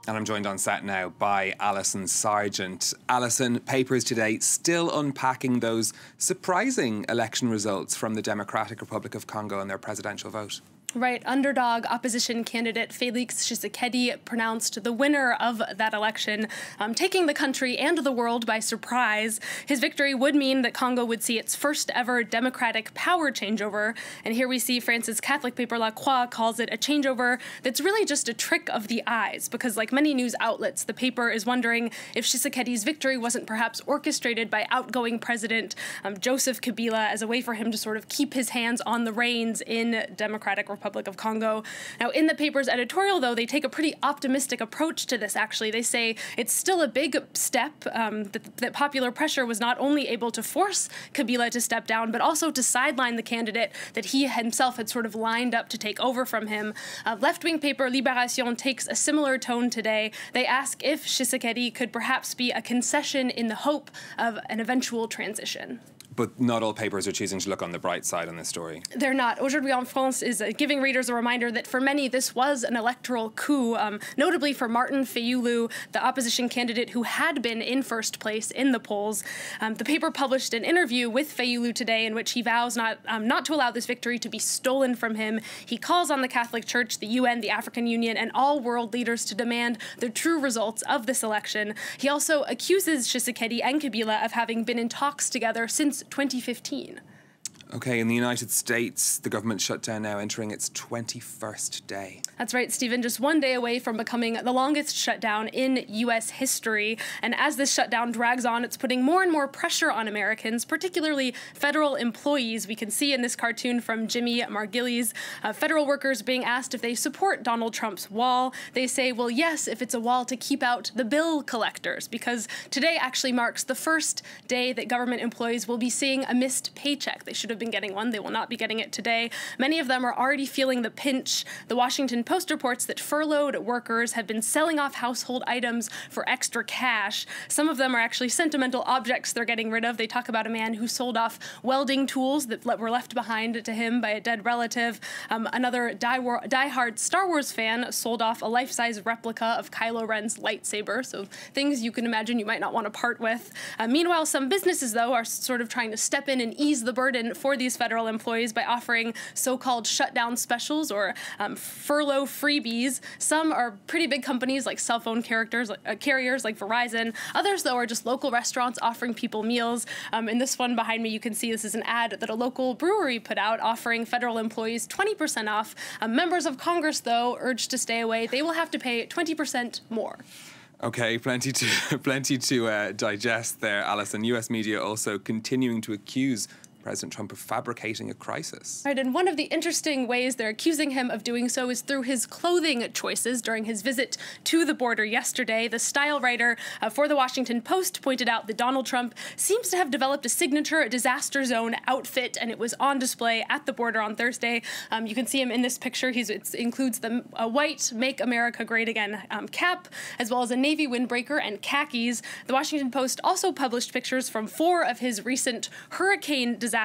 And I'm joined on set now by Alison Sargent. Alison, papers today still unpacking those surprising election results from the Democratic Republic of Congo and their presidential vote. Right, underdog opposition candidate Félix Tshisekedi pronounced the winner of that election, taking the country and the world by surprise. His victory would mean that Congo would see its first ever democratic power changeover. And here we see France's Catholic paper La Croix calls it a changeover that's really just a trick of the eyes, because like many news outlets, the paper is wondering if Tshisekedi's victory wasn't perhaps orchestrated by outgoing President Joseph Kabila as a way for him to sort of keep his hands on the reins in Democratic Republic of Congo. Now, in the paper's editorial, though, they take a pretty optimistic approach to this, actually. They say it's still a big step, that popular pressure was not only able to force Kabila to step down, but also to sideline the candidate that he himself had sort of lined up to take over from him. Left-wing paper Libération takes a similar tone today. They ask if Tshisekedi could perhaps be a concession in the hope of an eventual transition. But not all papers are choosing to look on the bright side on this story. They're not. Aujourd'hui en France is giving readers a reminder that for many this was an electoral coup, notably for Martin Fayulu, the opposition candidate who had been in first place in the polls. The paper published an interview with Fayulu today in which he vows not to allow this victory to be stolen from him. He calls on the Catholic Church, the UN, the African Union, and all world leaders to demand the true results of this election. He also accuses Tshisekedi and Kabila of having been in talks together since 2015. Okay, in the United States, the government shutdown now entering its 21st day. That's right, Stephen, just one day away from becoming the longest shutdown in U.S. history. And as this shutdown drags on, it's putting more and more pressure on Americans, particularly federal employees. We can see in this cartoon from Jimmy Margulies, federal workers being asked if they support Donald Trump's wall. They say, well, yes, if it's a wall to keep out the bill collectors, because today actually marks the first day that government employees will be seeing a missed paycheck. They should have been getting one. They will not be getting it today. Many of them are already feeling the pinch. The Washington Post reports that furloughed workers have been selling off household items for extra cash. Some of them are actually sentimental objects they're getting rid of. They talk about a man who sold off welding tools that were left behind to him by a dead relative. Another diehard Star Wars fan sold off a life-size replica of Kylo Ren's lightsaber, so things you can imagine you might not want to part with. Meanwhile, some businesses, though, are sort of trying to step in and ease the burden for these federal employees by offering so-called shutdown specials or furlough freebies. Some are pretty big companies like cell phone carriers like Verizon. Others, though, are just local restaurants offering people meals. In this one behind me, you can see this is an ad that a local brewery put out offering federal employees 20% off. Members of Congress, though, urged to stay away. They will have to pay 20% more. Okay, plenty to digest there, Alison. US media also continuing to accuse President Trump of fabricating a crisis. Right, and one of the interesting ways they're accusing him of doing so is through his clothing choices during his visit to the border yesterday. The style writer for the Washington Post pointed out that Donald Trump seems to have developed a signature disaster zone outfit, and it was on display at the border on Thursday. You can see him in this picture. It includes the white Make America Great Again cap, as well as a navy windbreaker and khakis. The Washington Post also published pictures from 4 of his recent hurricane disaster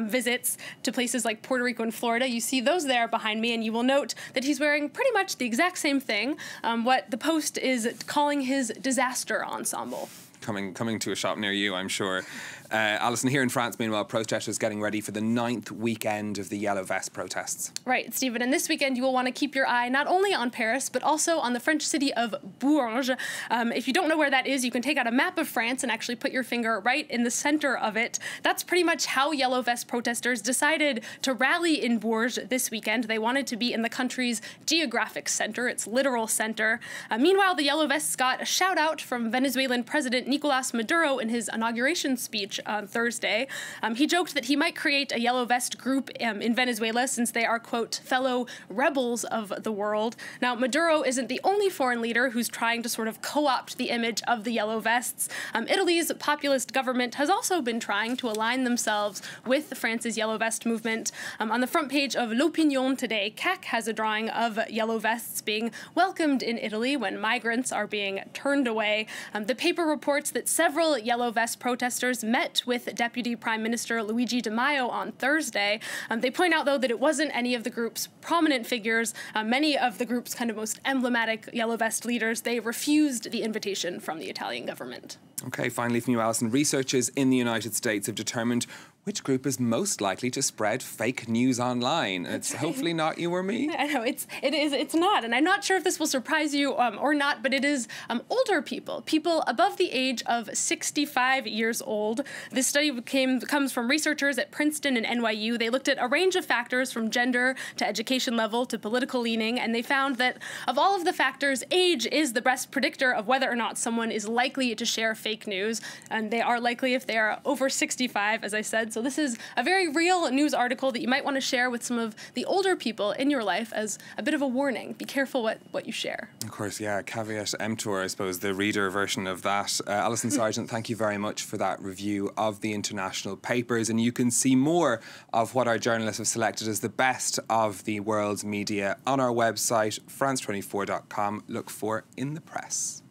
visits to places like Puerto Rico and Florida. You see those there behind me, and you will note that he's wearing pretty much the exact same thing, what the Post is calling his disaster ensemble. Coming to a shop near you, I'm sure. Alison, here in France, meanwhile, protesters getting ready for the 9th weekend of the Yellow Vest protests. Right, Stephen, and this weekend you will want to keep your eye not only on Paris, but also on the French city of Bourges. If you don't know where that is, you can take out a map of France and actually put your finger right in the center of it. That's pretty much how Yellow Vest protesters decided to rally in Bourges this weekend. They wanted to be in the country's geographic center, its literal center. Meanwhile, the Yellow Vests got a shout out from Venezuelan President Nicolas Maduro in his inauguration speech on Thursday. He joked that he might create a Yellow Vest group in Venezuela since they are, quote, fellow rebels of the world. Now, Maduro isn't the only foreign leader who's trying to sort of co-opt the image of the Yellow Vests. Italy's populist government has also been trying to align themselves with France's Yellow Vest movement. On the front page of L'Opinion today, CAC has a drawing of Yellow Vests being welcomed in Italy when migrants are being turned away. The paper reports that several Yellow Vest protesters met met with Deputy Prime Minister Luigi Di Maio on Thursday. They point out, though, that it wasn't any of the group's prominent figures. Many of the group's kind of most emblematic yellow vest leaders, they refused the invitation from the Italian government. Okay, finally from you, Alison. Researchers in the United States have determined which group is most likely to spread fake news online. It's hopefully not you or me. I know, it's not. And I'm not sure if this will surprise you or not, but it is older people above the age of 65 years old. This study comes from researchers at Princeton and NYU. They looked at a range of factors from gender to education level to political leaning, and they found that of all of the factors, age is the best predictor of whether or not someone is likely to share fake news. And they are likely if they are over 65, as I said. So this is a very real news article that you might want to share with some of the older people in your life as a bit of a warning. Be careful what you share. Of course, yeah, caveat emptor, I suppose, the reader version of that. Alison Sargent, thank you very much for that review of the international papers. And you can see more of what our journalists have selected as the best of the world's media on our website, france24.com. Look for In the Press.